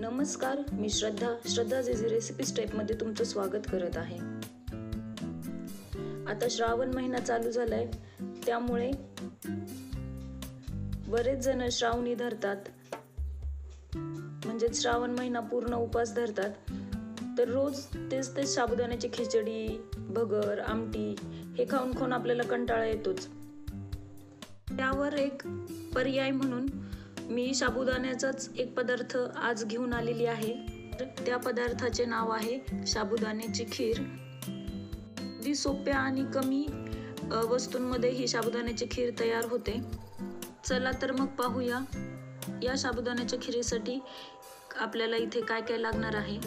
नमस्कार, मी श्रद्धा जेजी रेसिपीज टाईपमध्ये तुमचं स्वागत करत आहे। आता श्रावण महिना चालू झालाय, त्यामुळे बरेच जण श्रावणी धरतात, म्हणजे श्रावण महिना पूर्ण उपवास धरतात। तर रोज तेच साबुदाण्याची खिचडी, भगर, आमटी हे खाऊन आपल्याला कंटाळा येतोच। त्यावर एक पर्याय म्हणून मी साबुदाण्याचाच एक पदार्थ आज घेऊन आलेली आहे। त्या पदार्थाचे नाव आहे साबुदाण्याची खीर। अगदी सोप्या आणि कमी वस्तूंमध्ये ही साबुदाण्याची खीर तयार होते। चला तर मग पाहूया या साबुदाण्याच्या खिरीसाठी आपल्याला इथे काय काय लागणार आहे।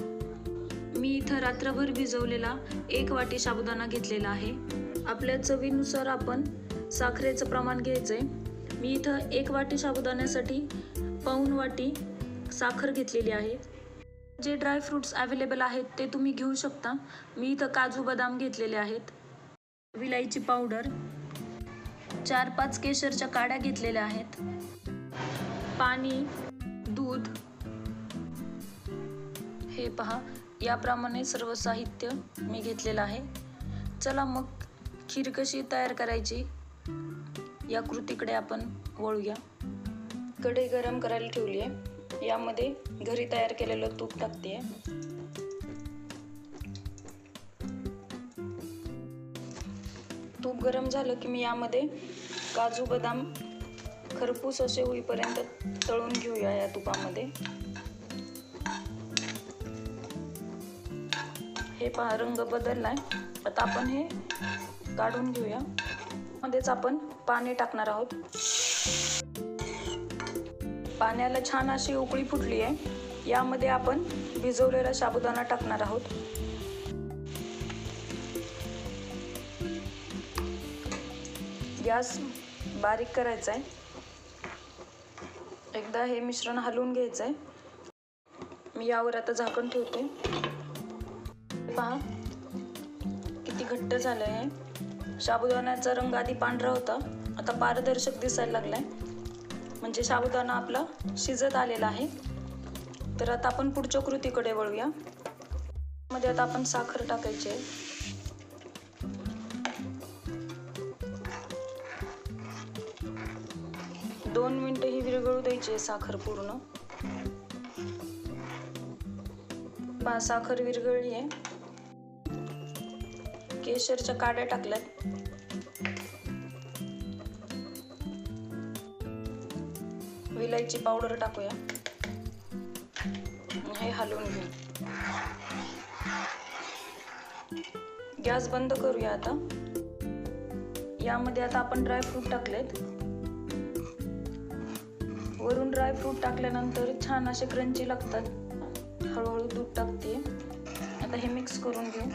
मी इथं रात्रभर भिजवलेला 1 वाटी साबुदाणा घेतलेला आहे। आपल्या चवीनुसार आपण साखरेचं प्रमाण घ्यायचंय। मी इथं 1 वाटी साबुदाण्यासाठी पाऊण वाटी साखर घेतलेली आहे। जे ड्राय फ्रूट्स अवेलेबल आहेत ते तुम्ही घेऊ शकता। मी इथं काजू बदाम घेतलेले आहेत, विलायची पावडर, 4-5 केशरच्या काड्या घेतलेल्या आहेत, पाणी, दूध, हे पहा याप्रमाणे सर्व साहित्य मी घेतलेलं आहे। चला मग खीर कशी तयार करायची या कृतीकडे आपण वळूया। कढई गरम करायला ठेवली आहे, यामध्ये घरी तयार केलेलं तूप टाकते। तूप गरम झालं की मी यामध्ये काजू बदाम खरपूस असे होईपर्यंत तळून घेऊया या तुपामध्ये। हे पहा रंग बदललाय, आता आपण हे काढून घेऊया। मध्येच आपण पाणी टाकणार आहोत। पाण्याला छान अशी उकळी फुटली आहे, यामध्ये आपण भिजवलेला साबुदाणा टाकणार आहोत। गॅस बारीक करायचा आहे। एकदा हे मिश्रण हलवून घ्यायचं आहे। मी यावर आता झाकण ठेवते। पहा किती घट्ट झालं आहे। साबुदाण्याचा रंग आधी पांढरा होता, आता पारदर्शक दिसायला लागलाय, म्हणजे साबुदाणा आपला शिजत आलेला आहे। तर आता आपण पुढच्या कृतीकडे वळूया। मध्ये आता आपण साखर टाकायची आहे। दोन मिनिटं ही विरघळू द्यायची आहे साखर पूर्ण। पहा साखर विरघळली आहे। केशरच्या काड्या टाकल्यात, विलायची पावडर टाकूया, हे हलवून घेऊ। गॅस बंद करूया आता। यामध्ये आता आपण ड्रायफ्रूट टाकलेत। वरून ड्रायफ्रूट टाकल्यानंतर छान असे क्रंची लागतात। हळूहळू दूध टाकते। आता हे मिक्स करून घेऊ।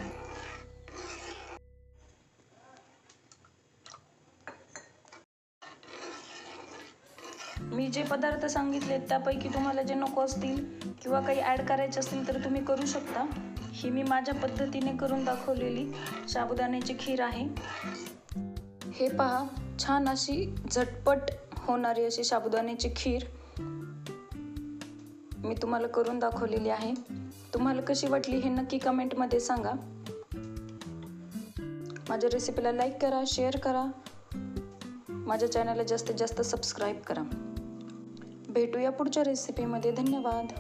मी जे पदार्थ सांगितले त्यापैकी तुम्हाला जे नको असतील किंवा काही ॲड करायचे असतील तर तुम्ही करू शकता। ही मी माझ्या पद्धतीने करून दाखवलेली साबुदाण्याची खीर आहे। हे पहा छान अशी झटपट होणारी अशी साबुदाण्याची खीर मी तुम्हाला करून दाखवलेली आहे। तुम्हाला कशी वाटली हे नक्की कमेंटमध्ये सांगा। माझ्या रेसिपीला लाईक करा, शेअर करा, माझ्या चॅनलला जास्तीत जास्त सबस्क्राईब करा। भेटूया पुढच्या रेसिपीमध्ये। धन्यवाद।